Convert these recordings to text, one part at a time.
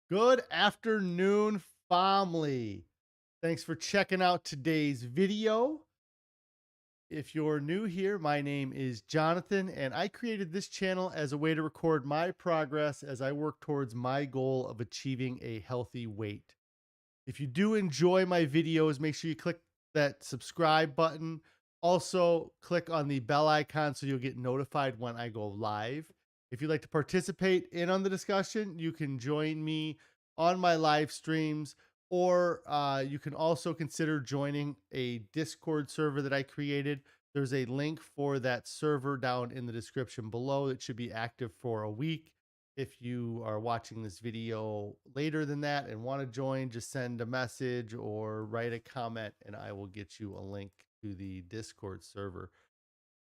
Good afternoon, family. Thanks for checking out today's video. If you're new here, my name is Jonathan, and I created this channel as a way to record my progress as I work towards my goal of achieving a healthy weight. If you do enjoy my videos, make sure you click that subscribe button. Also, click on the bell icon so you'll get notified when I go live. If you'd like to participate in on the discussion, you can join me on my live streams, or you can also consider joining a Discord server that I created. There's a link for that server down in the description below. It should be active for a week. If you are watching this video later than that and want to join, just send a message or write a comment and I will get you a link to the Discord server.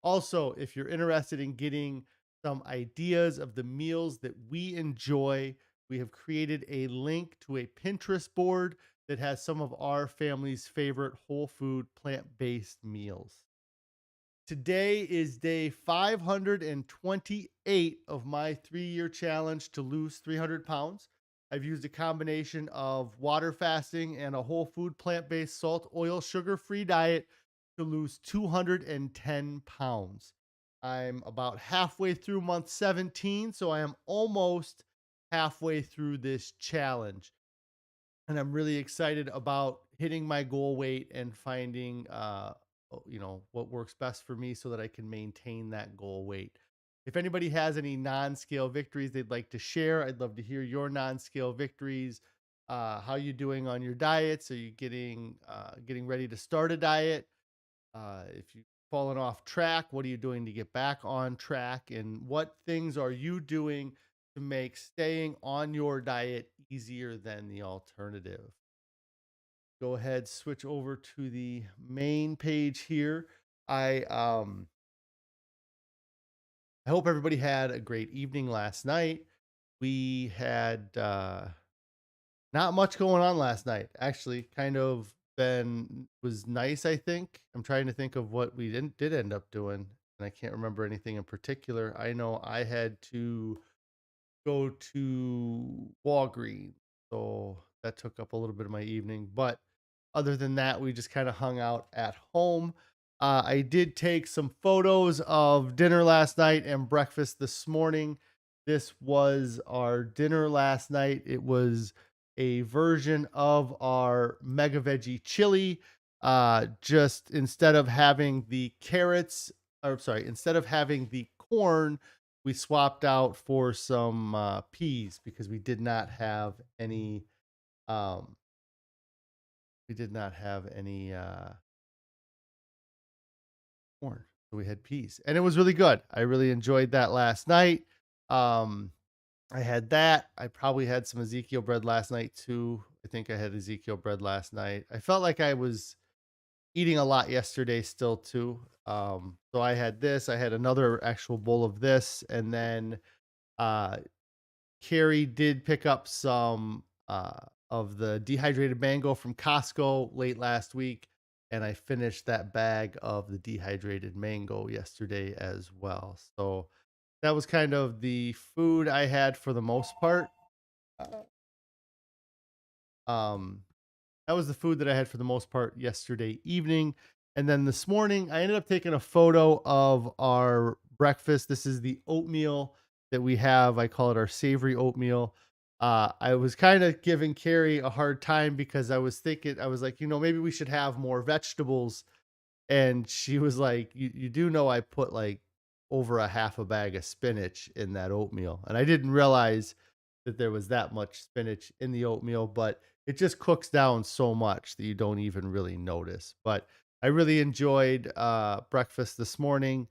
Also, if you're interested in getting some ideas of the meals that we enjoy, we have created a link to a Pinterest board that has some of our family's favorite whole food plant based meals. Today is day 528 of my 3-year challenge to lose 300 pounds. I've used a combination of water fasting and a whole food, plant based, salt, oil, sugar free diet to lose 210 pounds. I'm about halfway through month 17, so I am almost halfway through this challenge. And I'm really excited about hitting my goal weight and finding what works best for me so that I can maintain that goal weight. If anybody has any non-scale victories they'd like to share, I'd love to hear your non-scale victories. How you doing on your diets? Are you getting ready to start a diet? If you've fallen off track, what are you doing to get back on track? And what things are you doing to make staying on your diet easier than the alternative? Go ahead, switch over to the main page here. I hope everybody had a great evening last night. We had not much going on last night. Actually, kind of been was nice, I think. I'm trying to think of what we did end up doing, and I can't remember anything in particular. I know I had to go to Walgreens, so that took up a little bit of my evening. But other than that, we just kind of hung out at home. I did take some photos of dinner last night and breakfast this morning. This was our dinner last night. It was a version of our mega veggie chili. Just instead of having the carrots, or sorry, instead of having the corn, we swapped out for some peas because um, we did not have any corn. So we had peas, and it was really good. I really enjoyed that last night. Um, I had that. I probably had some Ezekiel bread last night too. I think I had Ezekiel bread last night. I felt like I was eating a lot yesterday still too. So I had this. I had another actual bowl of this, and then uh, Carrie did pick up some of the dehydrated mango from Costco late last week, and I finished that bag of the dehydrated mango yesterday as well. So that was kind of the food I had for the most part. Uh, Um, that was the food that I had for the most part yesterday evening. And then this morning, I ended up taking a photo of our breakfast. This is the oatmeal that we have. I call it our savory oatmeal. I was kind of giving Carrie a hard time because I was thinking, I was like, maybe we should have more vegetables. And she was like, you do know I put like over a half a bag of spinach in that oatmeal. And I didn't realize that there was that much spinach in the oatmeal, but it just cooks down so much that you don't even really notice. But I really enjoyed breakfast this morning,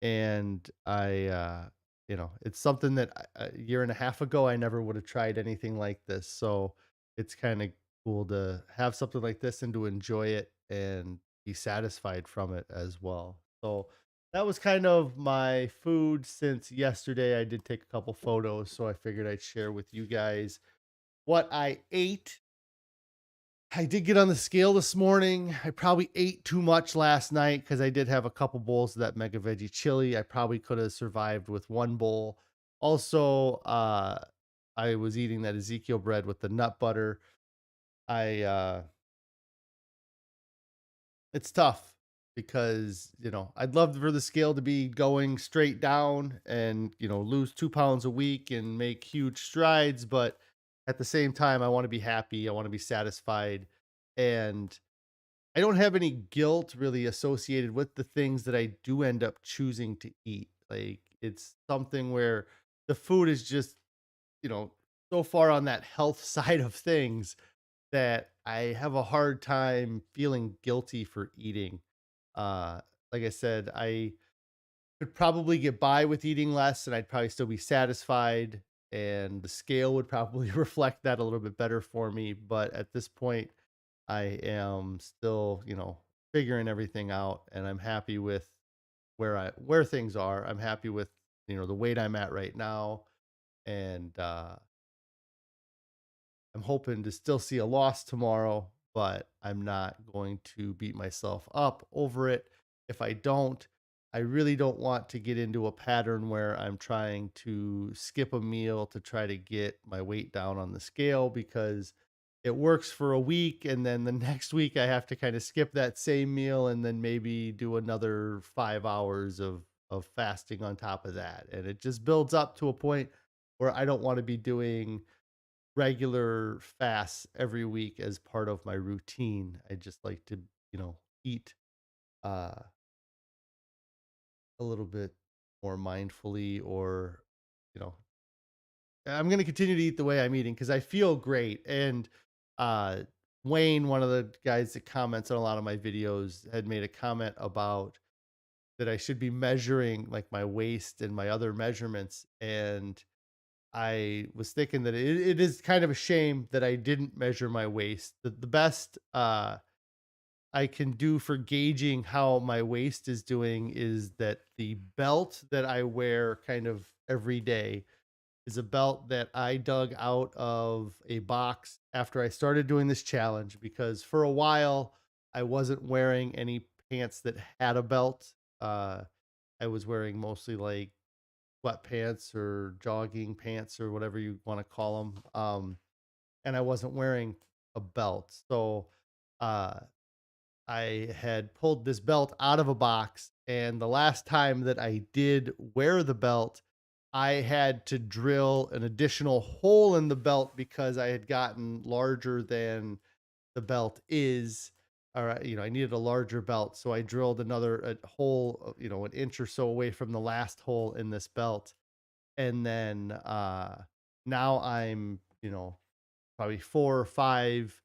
and it's something that a year and a half ago I never would have tried anything like this. So it's kind of cool to have something like this and to enjoy it and be satisfied from it as well. So that was kind of my food since yesterday. I did take a couple photos, so I figured I'd share with you guys what I ate. I did get on the scale this morning. I probably ate too much last night because I did have a couple bowls of that mega veggie chili. I probably could have survived with one bowl. Also, I was eating that Ezekiel bread with the nut butter. I It's tough because, I'd love for the scale to be going straight down and, lose 2 pounds a week and make huge strides. But at the same time, I want to be happy. I want to be satisfied. And I don't have any guilt really associated with the things that I do end up choosing to eat. Like, it's something where the food is just, you know, so far on that health side of things that I have a hard time feeling guilty for eating. Uh, like I said, I could probably get by with eating less and I'd probably still be satisfied. And the scale would probably reflect that a little bit better for me. But at this point, I am still, figuring everything out and I'm happy with where things are. I'm happy with, the weight I'm at right now. And I'm hoping to still see a loss tomorrow, but I'm not going to beat myself up over it. If I don't, I really don't want to get into a pattern where I'm trying to skip a meal to try to get my weight down on the scale because it works for a week and then the next week I have to kind of skip that same meal and then maybe do another 5 hours of fasting on top of that. And it just builds up to a point where I don't want to be doing regular fasts every week as part of my routine. I just like to, eat uh, a little bit more mindfully, or, you know, I'm going to continue to eat the way I'm eating because I feel great. And uh, Wayne, one of the guys that comments on a lot of my videos, had made a comment about that I should be measuring like my waist and my other measurements. And I was thinking that it is kind of a shame that I didn't measure my waist. The best I can do for gauging how my waist is doing is that the belt that I wear kind of every day is a belt that I dug out of a box after I started doing this challenge because for a while I wasn't wearing any pants that had a belt. Uh, I was wearing mostly like sweatpants or jogging pants or whatever you want to call them. And I wasn't wearing a belt. So uh, I had pulled this belt out of a box. And the last time that I did wear the belt, I had to drill an additional hole in the belt because I had gotten larger than the belt is. All right, I needed a larger belt. So I drilled another hole, an inch or so away from the last hole in this belt. And then now I'm, probably 4 or 5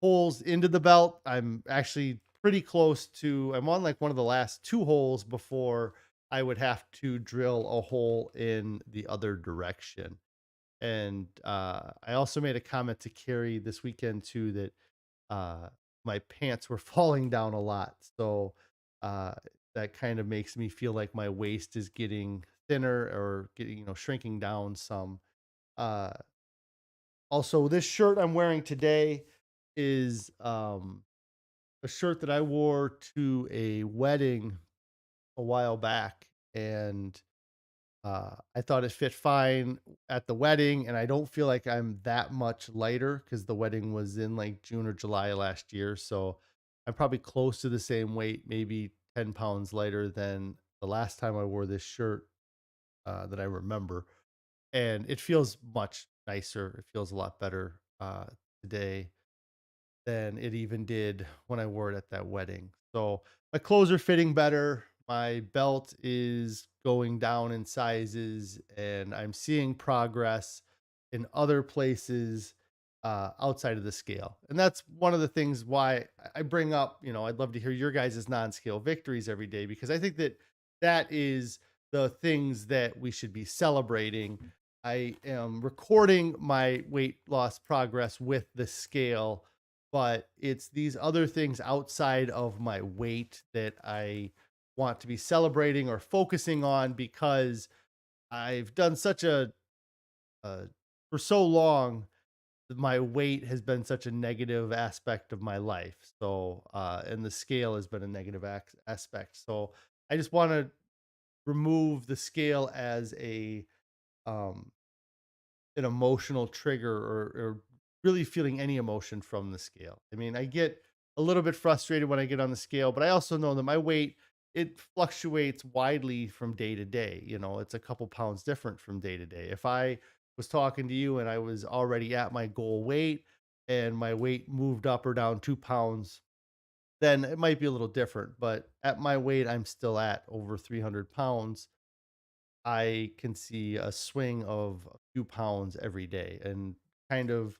holes into the belt. I'm actually pretty close to, I'm on like one of the last 2 holes before I would have to drill a hole in the other direction. And I also made a comment to Carrie this weekend too that uh, my pants were falling down a lot. So uh, that kind of makes me feel like my waist is getting thinner or getting, shrinking down some. Uh, Also, this shirt I'm wearing today is a shirt that I wore to a wedding a while back, and I thought it fit fine at the wedding, and I don't feel like I'm that much lighter because the wedding was in like June or July last year, so I'm probably close to the same weight, maybe 10 pounds lighter than the last time I wore this shirt that I remember, and it feels much nicer. It feels a lot better today than it even did when I wore it at that wedding. So my clothes are fitting better. My belt is going down in sizes, and I'm seeing progress in other places outside of the scale. And that's one of the things why I bring up, I'd love to hear your guys' non scale victories every day because I think that that is the things that we should be celebrating. I am recording my weight loss progress with the scale, but it's these other things outside of my weight that I want to be celebrating or focusing on because I've done such uh for so long my weight has been such a negative aspect of my life. So and the scale has been a negative aspect. So I just want to, remove the scale as a, um an emotional trigger or really feeling any emotion from the scale. I mean, I get a little bit frustrated when I get on the scale, but I also know that my weight, it fluctuates widely from day to day. You know, it's a couple pounds different from day to day. If I was talking to you and I was already at my goal weight and my weight moved up or down 2 pounds, then it might be a little different. But at my weight, I'm still at over 300 pounds. I can see a swing of a few pounds every day. And kind of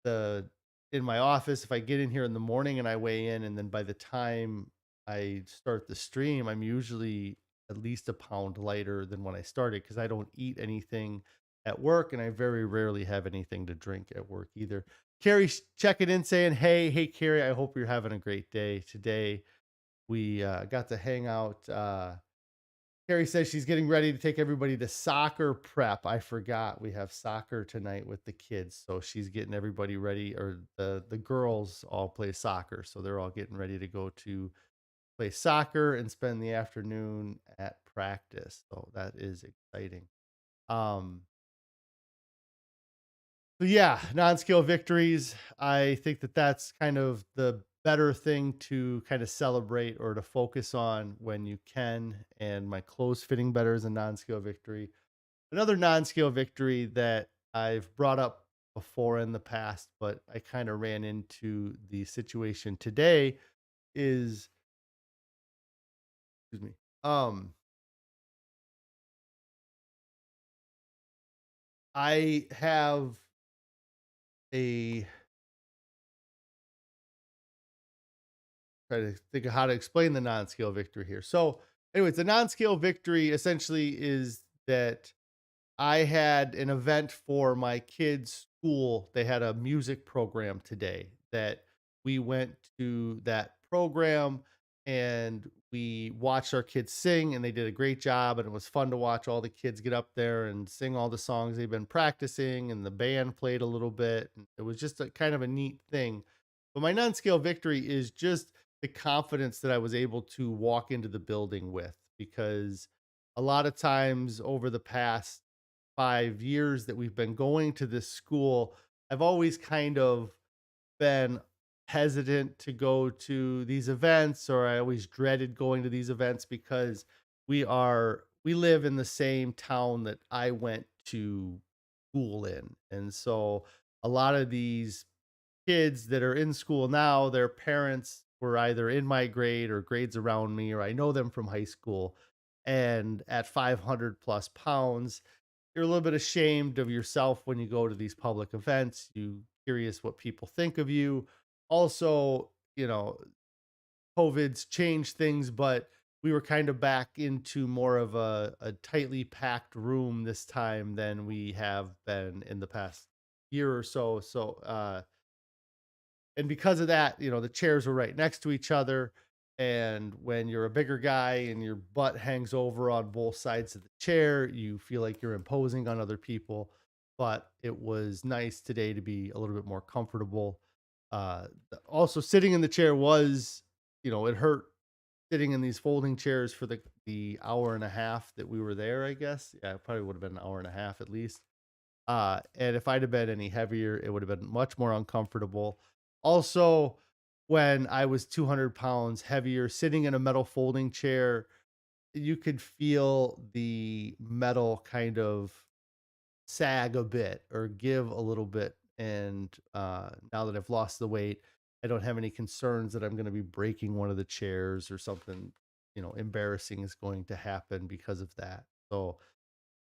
the in my office, if I get in here in the morning and I weigh in, and then by the time I start the stream, I'm usually at least a pound lighter than when I started because I don't eat anything at work and I very rarely have anything to drink at work either. Carrie's checking in saying, hey, Carrie, I hope you're having a great day today. We got to hang out. Carrie says she's getting ready to take everybody to soccer prep. I forgot we have soccer tonight with the kids, so she's getting everybody ready. Or the girls all play soccer, so they're all getting ready to go to play soccer and spend the afternoon at practice. So that is exciting. Um, so yeah, non-scale victories. I think that that's kind of the better thing to kind of celebrate or to focus on when you can. And my clothes fitting better is a non-scale victory. Another non-scale victory that I've brought up before in the past, but I kind of ran into the situation today is, excuse me, um, I have a try to think of how to explain the non-scale victory here. So, anyways, the non-scale victory essentially is that I had an event for my kids' school. They had a music program today that we went to that program and we watched our kids sing and they did a great job and it was fun to watch all the kids get up there and sing all the songs they've been practicing and the band played a little bit. And it was just a kind of a neat thing. But my non-scale victory is just the confidence that I was able to walk into the building with because a lot of times over the past 5 years that we've been going to this school, I've always kind of been hesitant to go to these events, or I always dreaded going to these events because we live in the same town that I went to school in. And so a lot of these kids that are in school now, their parents were either in my grade or grades around me, or I know them from high school. And at 500 plus pounds, you're a little bit ashamed of yourself when you go to these public events. You curious what people think of you. Also, you know, COVID's changed things, but we were kind of back into more of a tightly packed room this time than we have been in the past year or so. And because of that, you know, the chairs were right next to each other. And when you're a bigger guy and your butt hangs over on both sides of the chair, you feel like you're imposing on other people. But it was nice today to be a little bit more comfortable. Also, sitting in the chair was, you know, it hurt sitting in these folding chairs for the hour and a half that we were there. I guess, yeah, it probably would have been an hour and a half at least. And if I'd have been any heavier, it would have been much more uncomfortable. Also, when I was 200 pounds heavier, sitting in a metal folding chair, you could feel the metal kind of sag a bit or give a little bit. And now that I've lost the weight, I don't have any concerns that I'm going to be breaking one of the chairs or something, you know, embarrassing is going to happen because of that. So,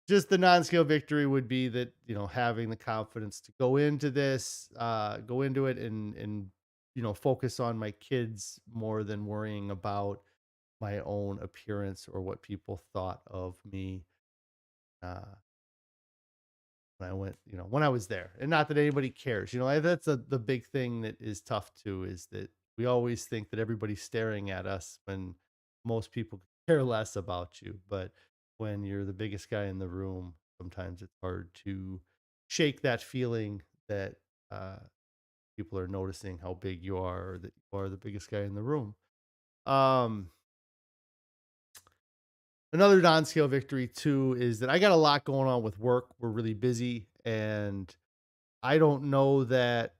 just the non-scale victory would be that, you know, having the confidence to go into it and you know, focus on my kids more than worrying about my own appearance or what people thought of me uh when I went, you know, when I was there. And not that anybody cares. You know, that's the big thing that is tough too, is that we always think that everybody's staring at us when most people care less about you. But when you're the biggest guy in the room, sometimes it's hard to shake that feeling that uh, people are noticing how big you are or that you are the biggest guy in the room. Um, Another non-scale victory too is that I got a lot going on with work. We're really busy And I don't know that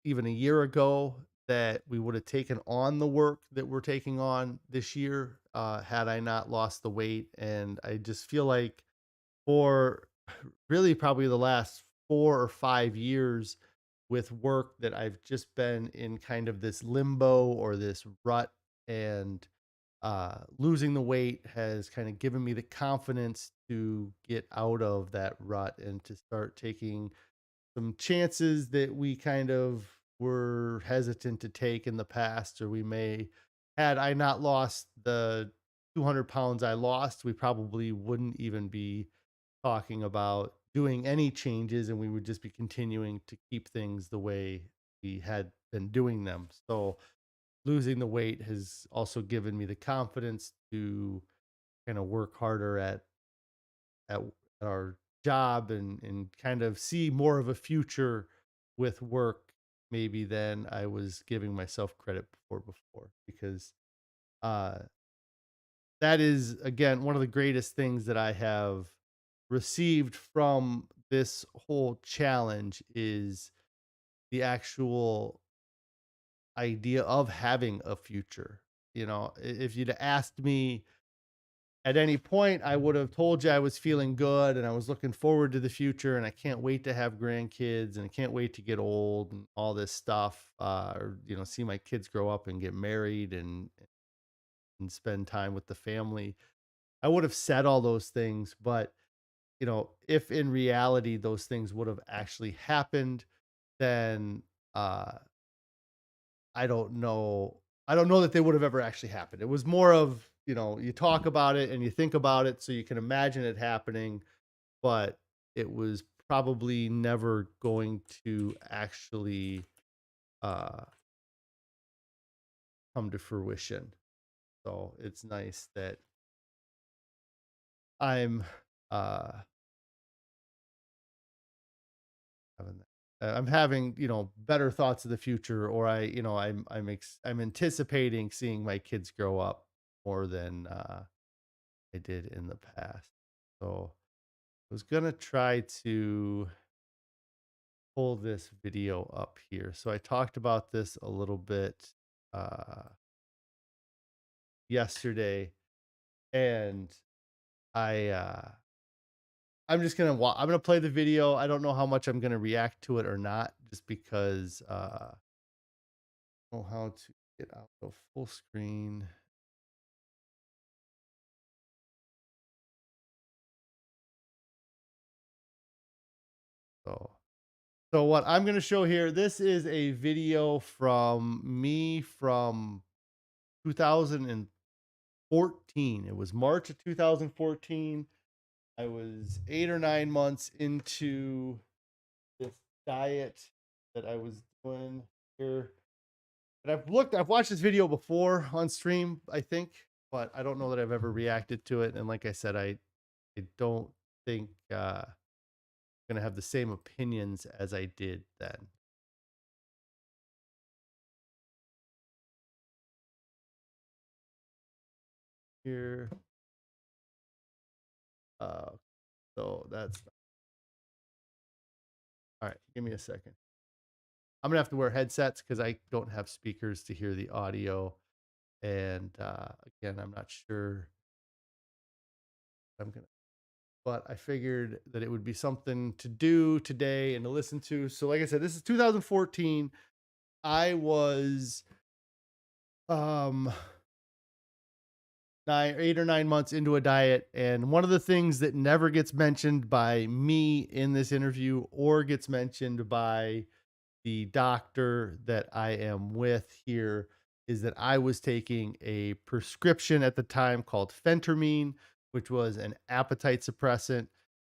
even a year ago that we would have taken on the work that we're taking on this year, had I not lost the weight. And I just feel like for really probably the last 4 or 5 years with work that I've just been in kind of this limbo or this rut, and losing the weight has kind of given me the confidence to get out of that rut and to start taking some chances that we kind of were hesitant to take in the past, or we may, had I not lost the 200 pounds I lost, we probably wouldn't even be talking about doing any changes, and we would just be continuing to keep things the way we had been doing them. So losing the weight has also given me the confidence to kind of work harder at our job, and kind of see more of a future with work maybe than I was giving myself credit before, because uh that is again one of the greatest things that I have received from this whole challenge is the actual idea of having a future. You know, if you'd asked me at any point, I would have told you I was feeling good and I was looking forward to the future and I can't wait to have grandkids and I can't wait to get old and all this stuff. Or, you know, see my kids grow up and get married and spend time with the family. I would have said all those things, but you know, if in reality those things would have actually happened, then uh I don't know. I don't know that they would have ever actually happened. It was more of, you know, you talk about it and you think about it so you can imagine it happening, but it was probably never going to actually uh come to fruition. So it's nice that I'm uh having that. I'm having, you know, better thoughts of the future, or you know, I'm anticipating seeing my kids grow up more than I did in the past. So I was gonna try to pull this video up here. So I talked about this a little bit uh, yesterday, and I I'm just gonna I'm gonna play the video. I don't know how much I'm gonna react to it or not, just because I don't know how to get out of full screen. So so what I'm gonna show here, this is a video from me from 2014. It was March of 2014. I was 8 or 9 months into this diet that I was doing here. And I've watched this video before on stream, I think, but I don't know that I've ever reacted to it. And like I said, I don't think I'm gonna have the same opinions as I did then. Here, uh, so that's all right. Give me a second. I'm gonna have to wear headsets because I don't have speakers to hear the audio. And again, I'm not sure I'm gonna, but I figured that it would be something to do today and to listen to. So, like I said, this is 2014. I was um 8 or 9 months into a diet, and one of the things that never gets mentioned by me in this interview or gets mentioned by the doctor that I am with here is that I was taking a prescription at the time called phentermine, which was an appetite suppressant,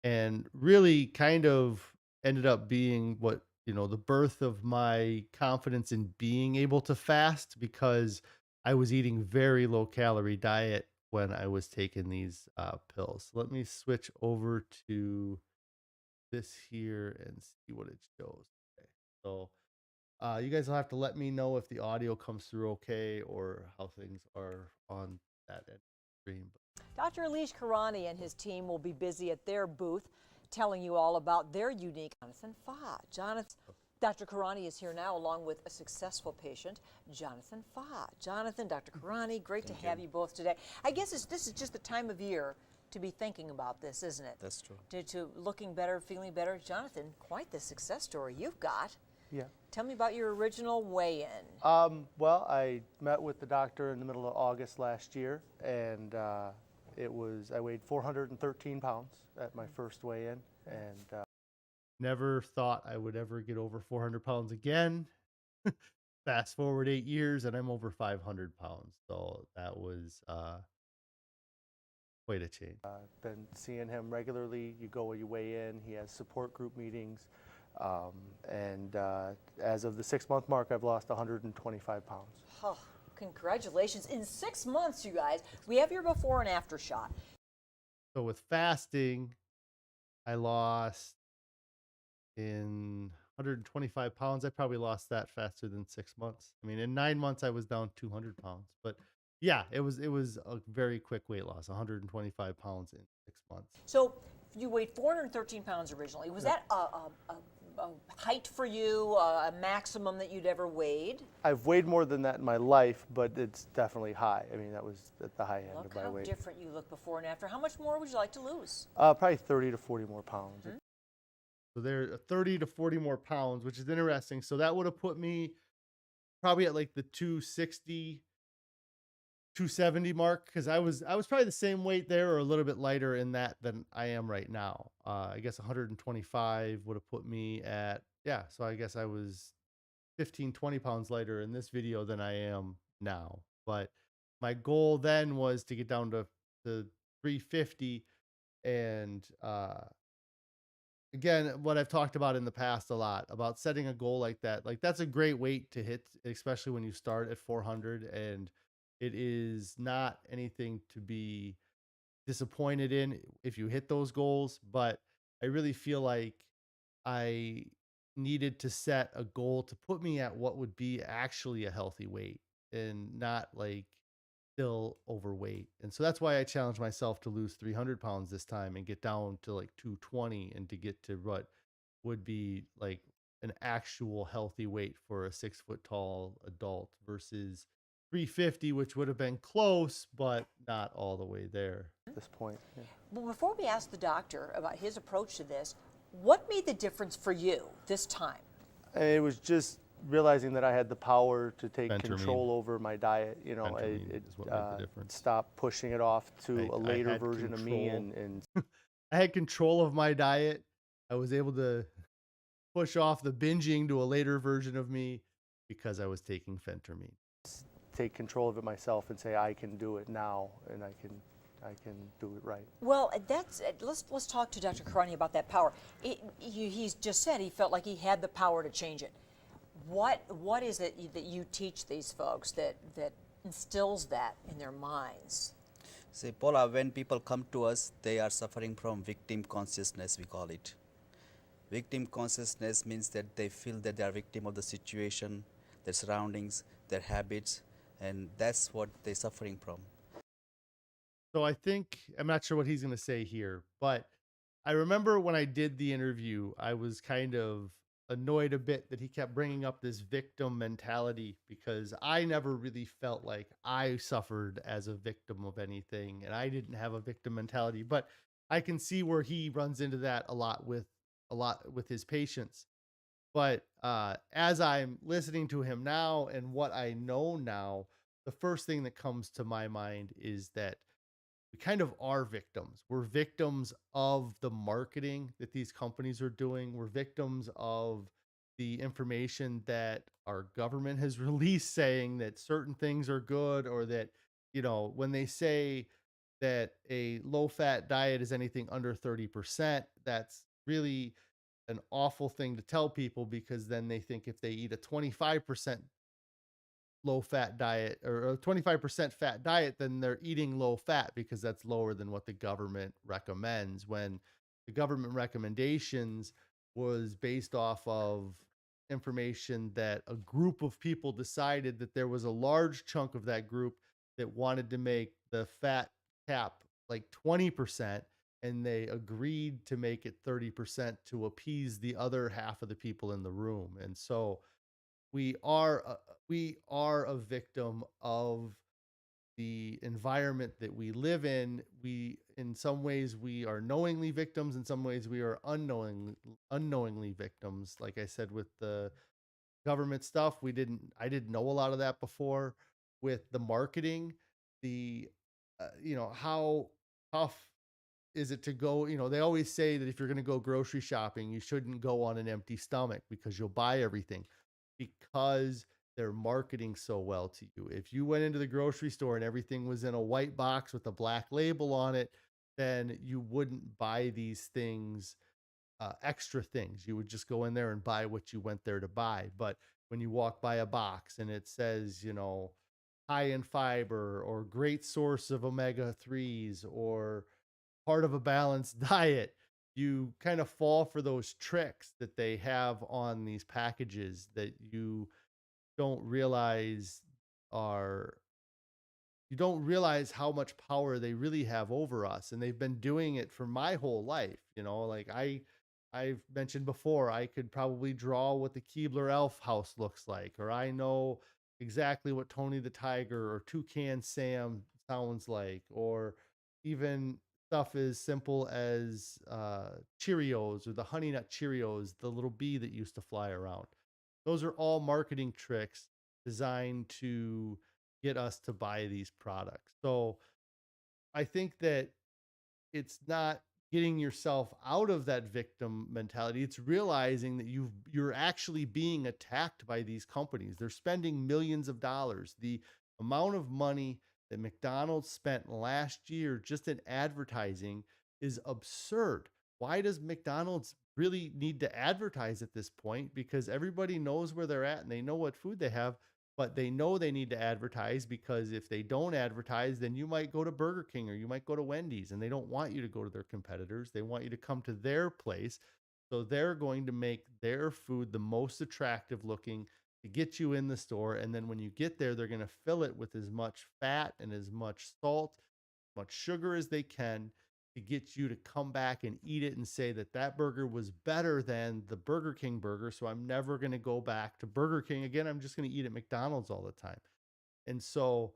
and really kind of ended up being what, you know, the birth of my confidence in being able to fast, because I was eating very low calorie diet when I was taking these pills. Let me switch over to this here and see what it shows. Okay. So you guys will have to let me know if the audio comes through okay or how things are on that end stream. Dr. Elish Karani and his team will be busy at their booth telling you all about their unique Jonathan Fa. Jonathan, Dr. Karani is here now along with a successful patient, Jonathan Fa. Jonathan, Dr. Karani, great to have you both today. I guess this is just the time of year to be thinking about this, isn't it? That's true. To looking better, feeling better. Jonathan, quite the success story you've got. Yeah. Tell me about your original weigh-in. Well, I met with the doctor in the middle of August last year, and I weighed 413 pounds at my first weigh-in, and never thought I would ever get over 400 pounds again. Fast forward 8 years, and I'm over 500 pounds. So that was quite a change. Been seeing him regularly. You go, you weigh in. He has support group meetings. As of the 6-month mark, I've lost 125 pounds. Oh, congratulations. In 6 months, you guys, we have your before and after shot. So with fasting, I lost in 125 pounds. I probably lost that faster than 6 months. I mean, in 9 months, I was down 200 pounds. But yeah, it was a very quick weight loss, 125 pounds in 6 months. So you weighed 413 pounds originally. Was that a height for you, a maximum that you'd ever weighed? I've weighed more than that in my life, but it's definitely high. I mean, that was at the high end Look of my how weight. different you look before and after. How much more would you like to lose? Probably 30 to 40 more pounds. Mm-hmm. So there 30 to 40 more pounds, which is interesting. So that would have put me probably at like the 260, 270 mark, because I was probably the same weight there or a little bit lighter in that than I am right now. I guess 125 would have put me at, yeah, so I guess I was 15, 20 pounds lighter in this video than I am now. But my goal then was to get down to 350. And again, what I've talked about in the past a lot about setting a goal like that, like that's a great weight to hit, especially when you start at 400. And it is not anything to be disappointed in if you hit those goals. But I really feel like I needed to set a goal to put me at what would be actually a healthy weight and not like still overweight. And so that's why I challenged myself to lose 300 pounds this time and get down to like 220 and to get to what would be like an actual healthy weight for a 6 foot tall adult versus 350, which would have been close, but not all the way there at this point. Yeah. Well, before we ask the doctor about his approach to this, what made the difference for you this time? It was just realizing that I had the power to take Phentermine. Control over my diet. You know, Phentermine is what made the difference. Stop pushing it off to a later version of me. And I had control of my diet. I was able to push off the binging to a later version of me because I was taking phentermine. Take control of it myself and say, I can do it now, and I can do it right. Well, let's talk to Dr. Karani about that power. He's just said he felt like he had the power to change it. What is it that you teach these folks that instills that in their minds? See, Paula, when people come to us, they are suffering from victim consciousness, we call it. Victim consciousness means that they feel that they are victim of the situation, their surroundings, their habits, and that's what they're suffering from. So I think, I'm not sure what he's going to say here, but I remember when I did the interview, I was kind of annoyed a bit that he kept bringing up this victim mentality because I never really felt like I suffered as a victim of anything and I didn't have a victim mentality, but I can see where he runs into that a lot with his patients. But as I'm listening to him now and what I know now, the first thing that comes to my mind is that we kind of are victims. We're victims of the marketing that these companies are doing. We're victims of the information that our government has released saying that certain things are good, or that, you know, when they say that a low fat diet is anything under 30%, that's really an awful thing to tell people, because then they think if they eat a 25% low fat diet or a 25% fat diet, then they're eating low fat because that's lower than what the government recommends, when the government recommendations was based off of information that a group of people decided that there was a large chunk of that group that wanted to make the fat cap like 20%. and they agreed to make it 30% to appease the other half of the people in the room. And so we are a victim of the environment that we live in. We, in some ways, we are knowingly victims. In some ways, we are unknowingly victims. Like I said, with the government stuff, I didn't know a lot of that before. With the marketing, the how tough is it to go, they always say that if you're going to go grocery shopping, you shouldn't go on an empty stomach because you'll buy everything, because they're marketing so well to you. If you went into the grocery store and everything was in a white box with a black label on it, then you wouldn't buy these things, extra things. You would just go in there and buy what you went there to buy. But when you walk by a box and it says, high in fiber or great source of omega 3s or part of a balanced diet, you kind of fall for those tricks that they have on these packages that don't realize are you don't realize how much power they really have over us. And they've been doing it for my whole life. Like I've mentioned before, I could probably draw what the Keebler Elf house looks like, or I know exactly what Tony the Tiger or Toucan Sam sounds like, or even stuff as simple as Cheerios or the Honey Nut Cheerios, the little bee that used to fly around. Those are all marketing tricks designed to get us to buy these products. So I think that it's not getting yourself out of that victim mentality. It's realizing that you're actually being attacked by these companies. They're spending millions of dollars. The amount of money that McDonald's spent last year just in advertising is absurd. Why does McDonald's really need to advertise at this point? Because everybody knows where they're at and they know what food they have, but they know they need to advertise, because if they don't advertise, then you might go to Burger King or you might go to Wendy's, and they don't want you to go to their competitors. They want you to come to their place. So they're going to make their food the most attractive looking to get you in the store. And then when you get there, they're going to fill it with as much fat and as much salt, much sugar as they can, to get you to come back and eat it and say that that burger was better than the Burger King burger. So I'm never going to go back to Burger King again. I'm just going to eat at McDonald's all the time. And so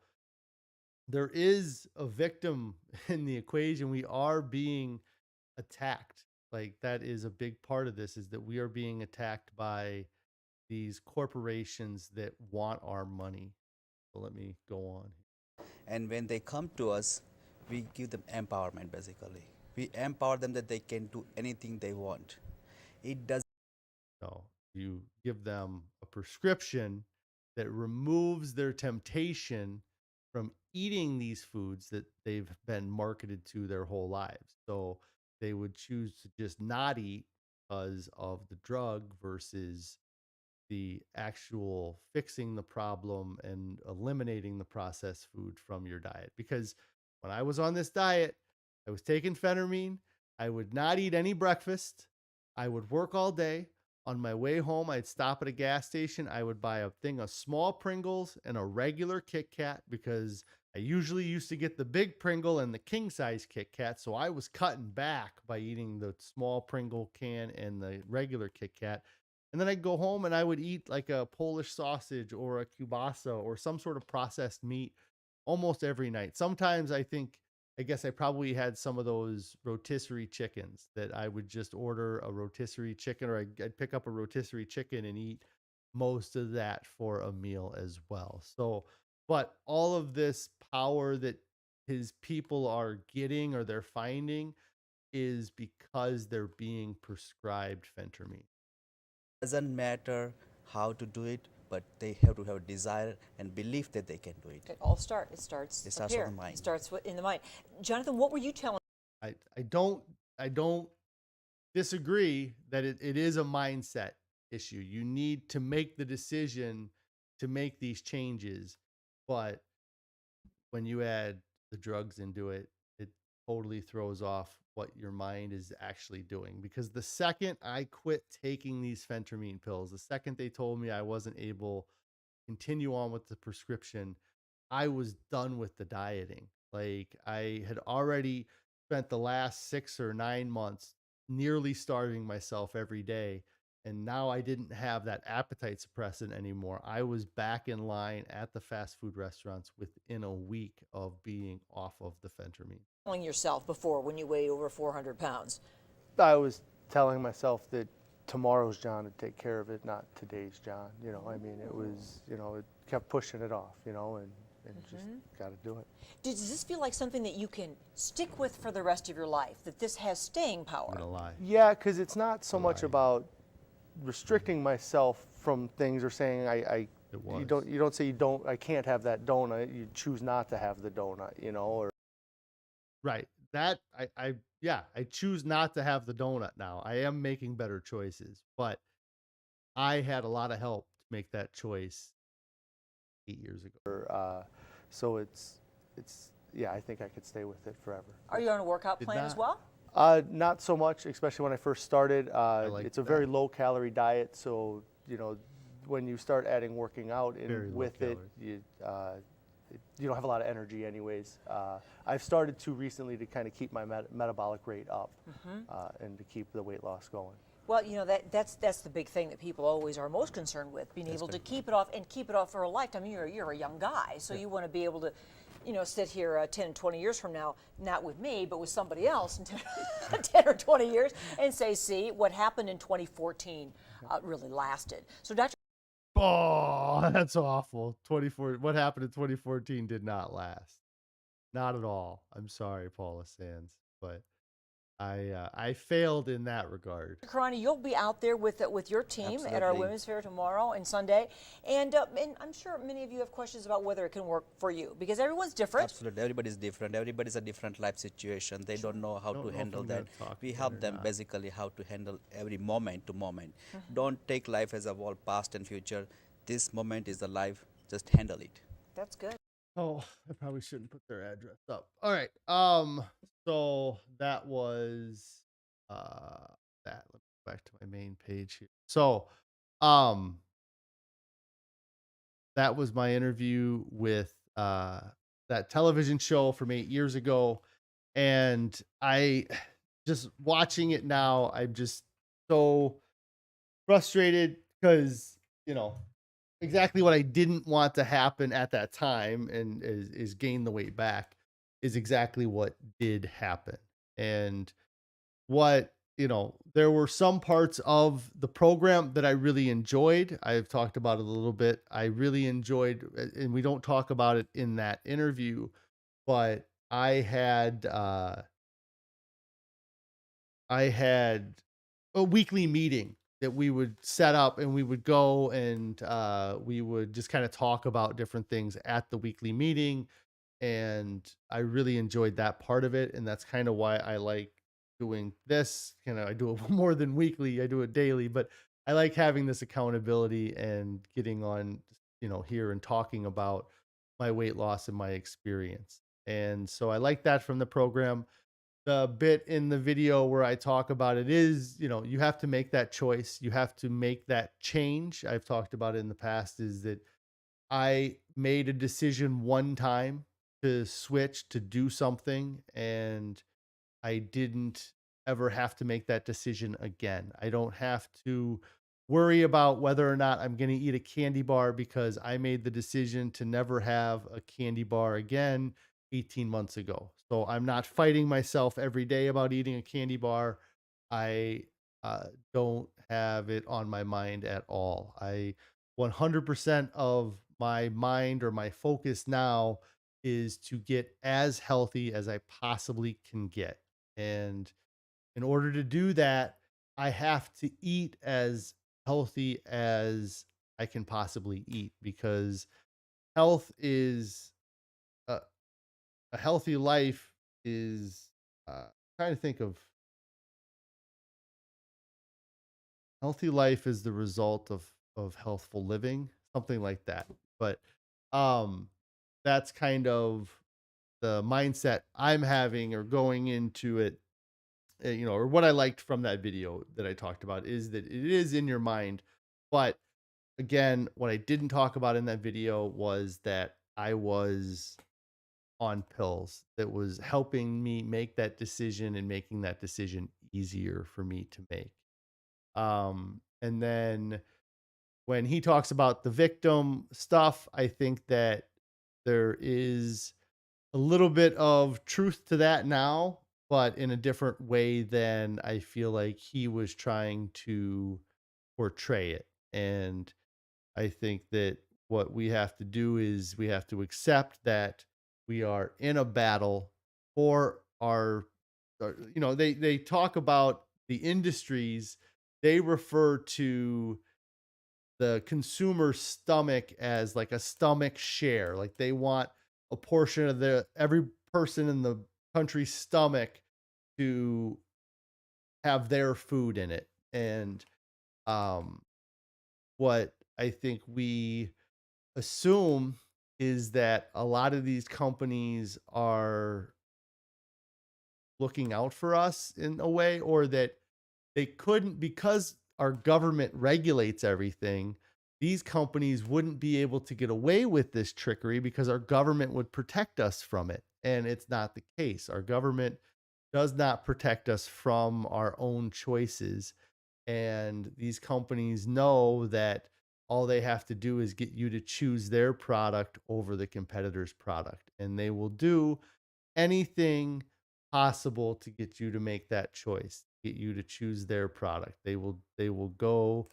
there is a victim in the equation. We are being attacked. Like, that is a big part of this, is that we are being attacked by these corporations that want our money. So let me go on. And when they come to us, we give them empowerment basically. We empower them that they can do anything they want. It does. So you give them a prescription that removes their temptation from eating these foods that they've been marketed to their whole lives. So they would choose to just not eat because of the drug versus the actual fixing the problem and eliminating the processed food from your diet. Because when I was on this diet, I was taking phentermine. I would not eat any breakfast. I would work all day. On my way home, I'd stop at a gas station. I would buy a thing of small Pringles and a regular Kit Kat, because I usually used to get the big Pringle and the king size Kit Kat. So I was cutting back by eating the small Pringle can and the regular Kit Kat. And then I'd go home and I would eat like a Polish sausage or a kielbasa or some sort of processed meat almost every night. Sometimes I guess I probably had some of those rotisserie chickens that I would just order a rotisserie chicken, or I'd pick up a rotisserie chicken and eat most of that for a meal as well. So, but all of this power that his people are getting or they're finding is because they're being prescribed phentermine. Doesn't matter how to do it, but they have to have a desire and belief that they can do it. It starts It up starts here. with the mind. It starts in the mind. Jonathan, what were you telling? I don't disagree that it is a mindset issue. You need to make the decision to make these changes, but when you add the drugs into it, it totally throws off what your mind is actually doing. Because the second I quit taking these phentermine pills, the second they told me I wasn't able to continue on with the prescription, I was done with the dieting. Like, I had already spent the last 6 or 9 months nearly starving myself every day. And now I didn't have that appetite suppressant anymore. I was back in line at the fast food restaurants within a week of being off of the phentermine. Telling yourself before when you weighed over 400 pounds? I was telling myself that tomorrow's John would take care of it, not today's John. I mean, it was, it kept pushing it off, and just got to do it. Does this feel like something that you can stick with for the rest of your life, that this has staying I'm power? gonna lie. Yeah, because it's not so much Lie. about restricting myself from things or saying It you was. don't say I can't have that donut. You choose not to have the donut, or Right. That I choose not to have the donut now. I am making better choices, but I had a lot of help to make that choice 8 years ago. so it's yeah. I think I could stay with it forever. Are you on a workout Did plan as not. well? Not so much, especially when I first started. like It's a very that. low calorie diet, so when you start adding working out Very in low with it, you don't have a lot of energy anyways. I've started to recently to kind of keep my metabolic rate up and to keep the weight loss going. Well, that's the big thing that people always are most concerned with, being able to keep it off and keep it off for a lifetime. I mean, you're a young guy, so you want to be able to, sit here 10, 20 years from now, not with me, but with somebody else in 10 or 20 years, and say, see, what happened in 2014 really lasted. So, Dr. Oh, that's awful. 24. What happened in 2014 did not last. Not at all. I'm sorry, Paula Sands, but I failed in that regard. Karani, you'll be out there with your team at our Absolutely. Women's Fair tomorrow and Sunday, and I'm sure many of you have questions about whether it can work for you, because everyone's different. Absolutely, everybody's different. Everybody's a different life situation. They don't know how Don't to know if handle I'm gonna that. talk We to help her or them not. basically how to handle every moment to moment. Don't take life as a all past and future. This moment is the life. Just handle it. That's good. Oh, I probably shouldn't put their address up. All right. So that was that. Let me go back to my main page here. So, um, that was my interview with that television show from 8 years ago. And I just watching it now, I'm just so frustrated because, exactly what I didn't want to happen at that time and is gain the weight back is exactly what did happen. And what, there were some parts of the program that I really enjoyed. I've talked about it a little bit. I really enjoyed, and we don't talk about it in that interview, but I had a weekly meeting that we would set up, and we would go and we would just kind of talk about different things at the weekly meeting. And I really enjoyed that part of it. And that's kind of why I like doing this. I do it more than weekly, I do it daily, but I like having this accountability and getting on, here and talking about my weight loss and my experience. And so I like that from the program. The bit in the video where I talk about it is, you have to make that choice. You have to make that change. I've talked about it in the past, is that I made a decision one time to switch to do something, and I didn't ever have to make that decision again. I don't have to worry about whether or not I'm going to eat a candy bar because I made the decision to never have a candy bar again 18 months ago. So I'm not fighting myself every day about eating a candy bar. I don't have it on my mind at all. 100% of my mind or my focus now is to get as healthy as I possibly can get. And in order to do that, I have to eat as healthy as I can possibly eat, because health is a healthy life is trying to think of healthy life is the result of healthful living, something like that. But um that's kind of the mindset I'm having or going into it, or what I liked from that video that I talked about is that it is in your mind. But again, what I didn't talk about in that video was that I was on pills that was helping me make that decision and making that decision easier for me to make. And then when he talks about the victim stuff, I think that there is a little bit of truth to that now, but in a different way than I feel like he was trying to portray it. And I think that what we have to do is we have to accept that we are in a battle for they talk about the industries, they refer to the consumer stomach as like a stomach share. Like they want a portion of every person in the country's stomach to have their food in it. And um what I think we assume is that a lot of these companies are looking out for us in a way, or that they couldn't, because our government regulates everything. These companies wouldn't be able to get away with this trickery because our government would protect us from it. And it's not the case. Our government does not protect us from our own choices. And these companies know that all they have to do is get you to choose their product over the competitor's product. And they will do anything possible to get you to make that choice, get you to choose their product. They will go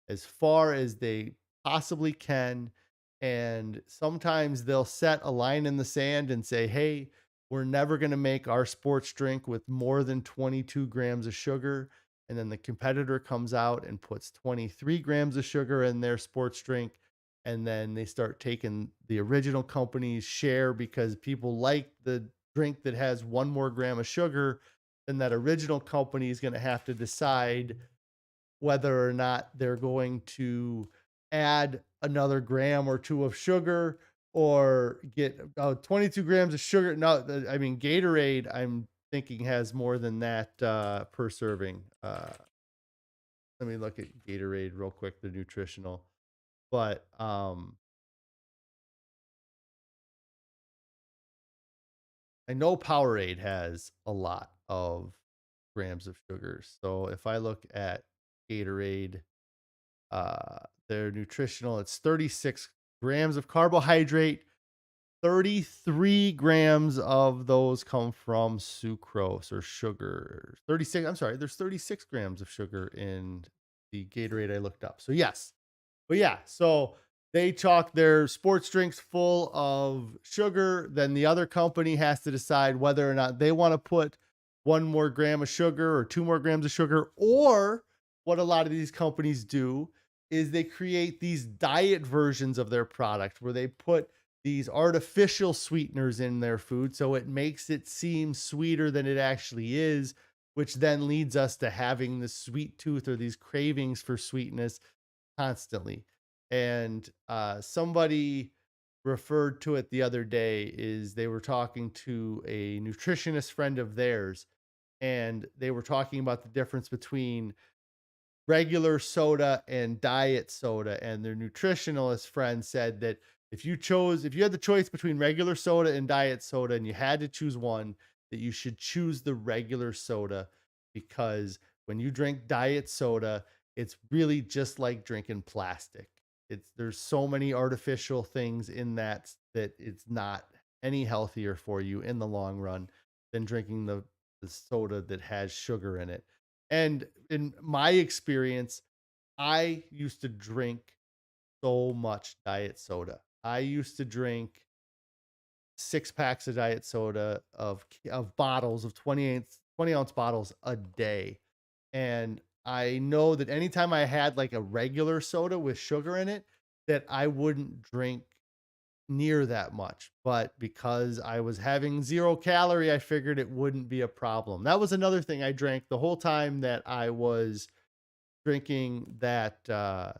as far as they possibly can, and sometimes they'll set a line in the sand and say, "Hey, we're never going to make our sports drink with more than 22 grams of sugar." And then the competitor comes out and puts 23 grams of sugar in their sports drink, and then they start taking the original company's share because people like the drink that has one more gram of sugar. Then that original company is going to have to decide whether or not they're going to add another gram or two of sugar, or get 22 grams of sugar. No, I mean, Gatorade, I'm thinking, has more than that per serving. Let me look at Gatorade real quick, the nutritional. But I know Powerade has a lot of grams of sugar. So if I look at Gatorade, their nutritional, it's 36 grams of carbohydrate. 33 grams of those come from sucrose or sugar. 36, I'm sorry, there's 36 grams of sugar in the Gatorade I looked up. So yes. But yeah, so they chalk their sports drinks full of sugar. Then the other company has to decide whether or not they want to put one more gram of sugar or two more grams of sugar. Or what a lot of these companies do is they create these diet versions of their product where they put these artificial sweeteners in their food, so it makes it seem sweeter than it actually is, which then leads us to having the sweet tooth or these cravings for sweetness constantly. And somebody referred to it the other day, is they were talking to a nutritionist friend of theirs, and they were talking about the difference between regular soda and diet soda. And their nutritionalist friend said that if you had the choice between regular soda and diet soda and you had to choose one, that you should choose the regular soda, because when you drink diet soda, it's really just like drinking plastic. There's so many artificial things in that it's not any healthier for you in the long run than drinking the soda that has sugar in it. And in my experience, I used to drink so much diet soda. I used to drink 6 packs of diet soda, of bottles of 20-ounce bottles a day. And I know that anytime I had like a regular soda with sugar in it, that I wouldn't drink near that much. But because I was having 0 calorie, I figured it wouldn't be a problem. That was another thing I drank the whole time that I was drinking that, or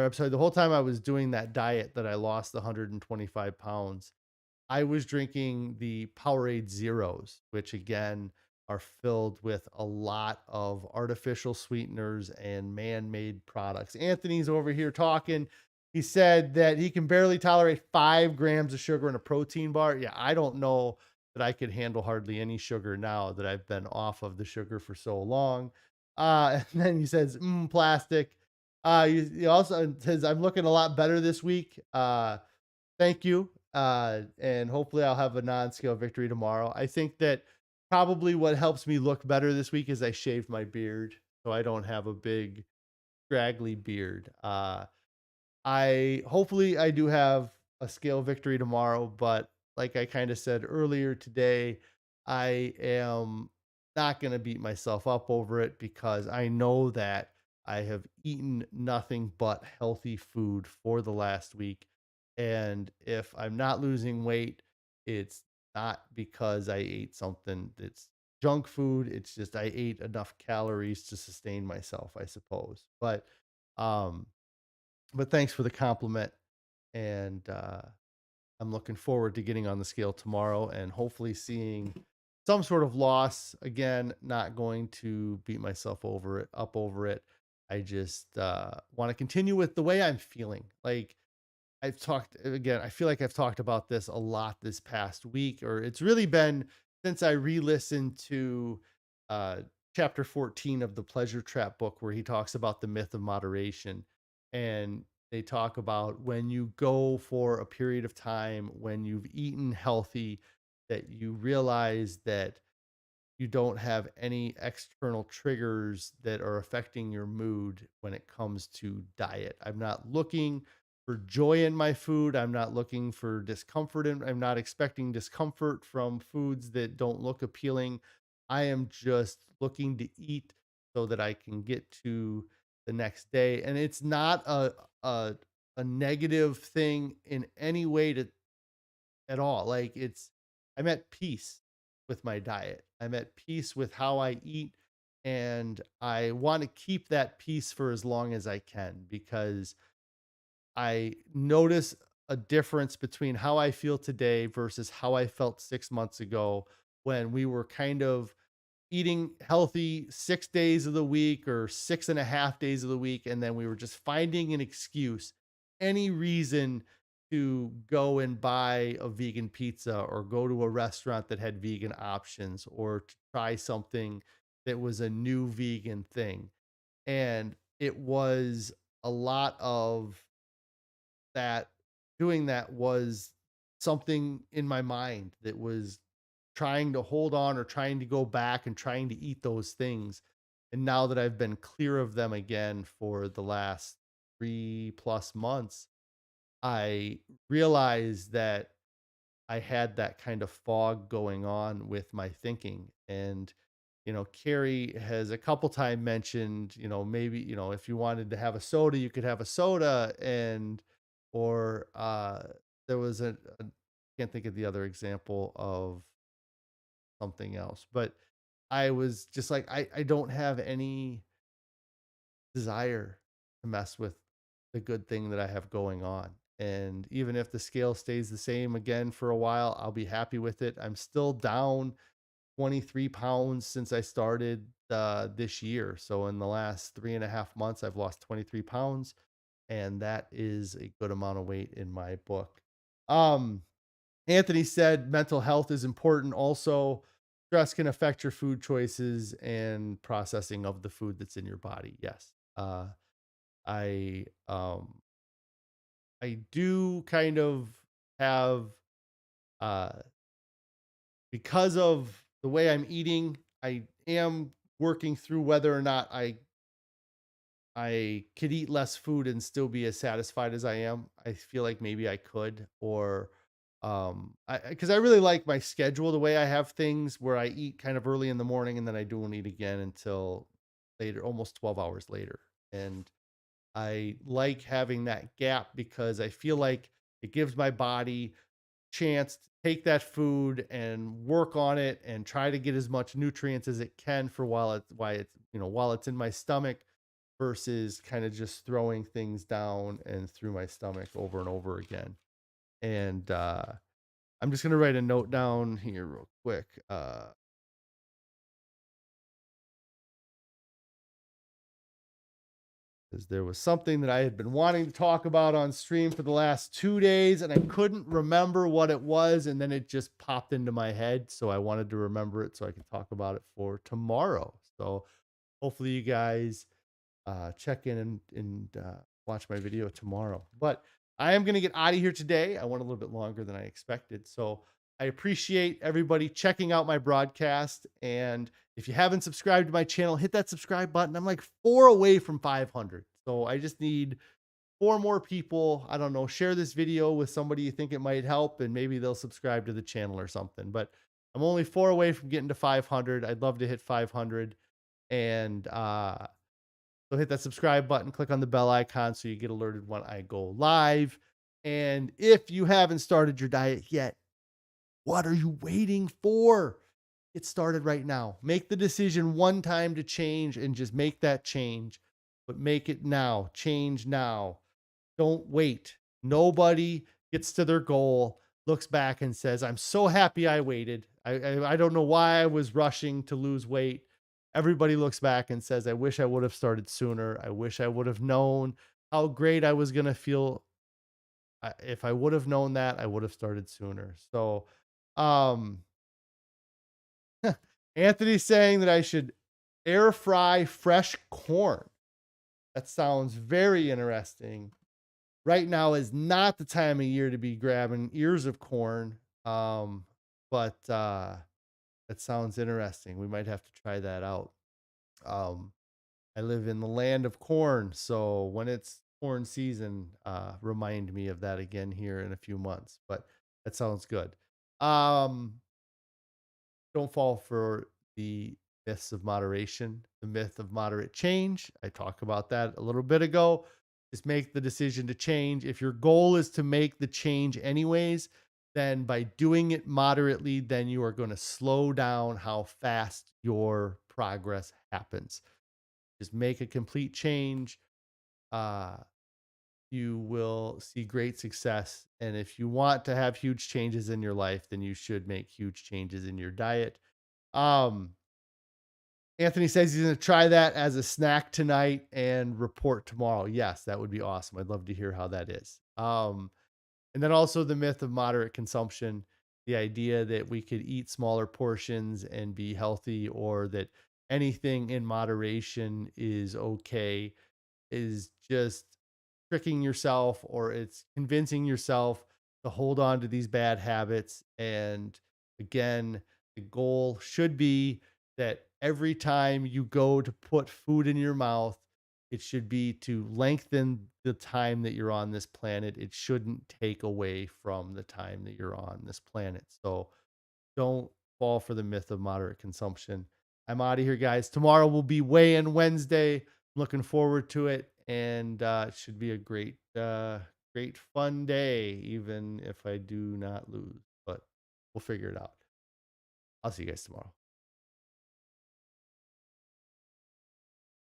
I'm sorry, the whole time I was doing that diet that I lost the 125 pounds. I was drinking the Powerade Zeros, which again are filled with a lot of artificial sweeteners and man-made products. Anthony's over here talking. He said that he can barely tolerate 5 grams of sugar in a protein bar. Yeah, I don't know that I could handle hardly any sugar now that I've been off of the sugar for so long. And then he says, plastic. He also says, I'm looking a lot better this week. Thank you. And hopefully I'll have a non-scale victory tomorrow. I think that probably what helps me look better this week is I shaved my beard, so I don't have a big scraggly beard. I hopefully I do have a scale victory tomorrow, but like I kind of said earlier today, I am not going to beat myself up over it because I know that I have eaten nothing but healthy food for the last week. And if I'm not losing weight, it's not because I ate something that's junk food. It's just I ate enough calories to sustain myself, I suppose. Um, but thanks for the compliment. And I'm looking forward to getting on the scale tomorrow and hopefully seeing some sort of loss. Again, not going to beat myself over it. I just want to continue with the way I'm feeling. Like I've talked again, I feel like I've talked about this a lot this past week, or it's really been since I re-listened to uh, chapter 14 of the Pleasure Trap book, where he talks about the myth of moderation. And they talk about when you go for a period of time when you've eaten healthy, that you realize that you don't have any external triggers that are affecting your mood when it comes to diet. I'm not looking for joy in my food. I'm not looking for discomfort I'm not expecting discomfort from foods that don't look appealing. I am just looking to eat so that I can get to the next day. And it's not a a negative thing in any way to at all. Like I'm at peace with my diet. I'm at peace with how I eat, and I want to keep that peace for as long as I can because I notice a difference between how I feel today versus how I felt 6 months ago when we were kind of eating healthy 6 days of the week or 6.5 days of the week. And then we were just finding an excuse, any reason to go and buy a vegan pizza or go to a restaurant that had vegan options or to try something that was a new vegan thing. And it was a lot of that doing that was something in my mind that was trying to hold on or trying to go back and trying to eat those things. And now that I've been clear of them again for the last 3+ months, I realized that I had that kind of fog going on with my thinking. And, Carrie has a couple time mentioned, maybe, if you wanted to have a soda, you could have a soda. And, or there was can't think of the other example of something else, but I was just like, I don't have any desire to mess with the good thing that I have going on. And even if the scale stays the same again for a while, I'll be happy with it. I'm still down 23 pounds since I started this year. So in the last 3.5 months, I've lost 23 pounds, and that is a good amount of weight in my book. Um, Anthony said mental health is important. Also, stress can affect your food choices and processing of the food that's in your body. Yes. I I do kind of have uh because of the way I'm eating, I am working through whether or not I could eat less food and still be as satisfied as I am. I feel like maybe I could, or I because I really like my schedule, the way I have things where I eat kind of early in the morning and then I don't eat again until later, almost 12 hours later. And I like having that gap because I feel like it gives my body chance to take that food and work on it and try to get as much nutrients as it can for while it's in my stomach versus kind of just throwing things down and through my stomach over and over again. And I'm just gonna write a note down here real quick. because there was something that I had been wanting to talk about on stream for the last 2 days, and I couldn't remember what it was, and then it just popped into my head, so I wanted to remember it so I could talk about it for tomorrow. So hopefully you guys check in and watch my video tomorrow. But I am going to get out of here today. I went a little bit longer than I expected. So I appreciate everybody checking out my broadcast. And if you haven't subscribed to my channel, hit that subscribe button. I'm like 4 away from 500. So I just need 4 more people. I don't know, share this video with somebody you think it might help, and maybe they'll subscribe to the channel or something. But I'm only 4 away from getting to 500. I'd love to hit 500. And so hit that subscribe button, click on the bell icon so you get alerted when I go live. And if you haven't started your diet yet, what are you waiting for? Get started right now. Make the decision one time to change and just make that change, but make it now. Change now. Don't wait. Nobody gets to their goal, looks back and says, I'm so happy I waited. I don't know why I was rushing to lose weight. Everybody looks back and says, I wish I would have started sooner. I wish I would have known how great I was going to feel. If I would have known that, I would have started sooner. So, Anthony's saying that I should air fry fresh corn. That sounds very interesting. Right now is not the time of year to be grabbing ears of corn. But that sounds interesting. We might have to try that out. I live in the land of corn, so when it's corn season, remind me of that again here in a few months. But that sounds good. Don't fall for the myths of moderation, the myth of moderate change. I talked about that a little bit ago. Just make the decision to change. If your goal is to make the change anyways, then by doing it moderately, then you are going to slow down how fast your progress happens. Just make a complete change. You will see great success. And if you want to have huge changes in your life, then you should make huge changes in your diet. Anthony says he's going to try that as a snack tonight and report tomorrow. Yes, that would be awesome. I'd love to hear how that is. And then also the myth of moderate consumption, the idea that we could eat smaller portions and be healthy, or that anything in moderation is okay, is just tricking yourself, or it's convincing yourself to hold on to these bad habits. And again, the goal should be that every time you go to put food in your mouth, it should be to lengthen the time that you're on this planet. It shouldn't take away from the time that you're on this planet. So don't fall for the myth of moderate consumption. I'm out of here, guys. Tomorrow will be weigh-in Wednesday. I'm looking forward to it, and it should be a great, great fun day, even if I do not lose. But we'll figure it out. I'll see you guys tomorrow.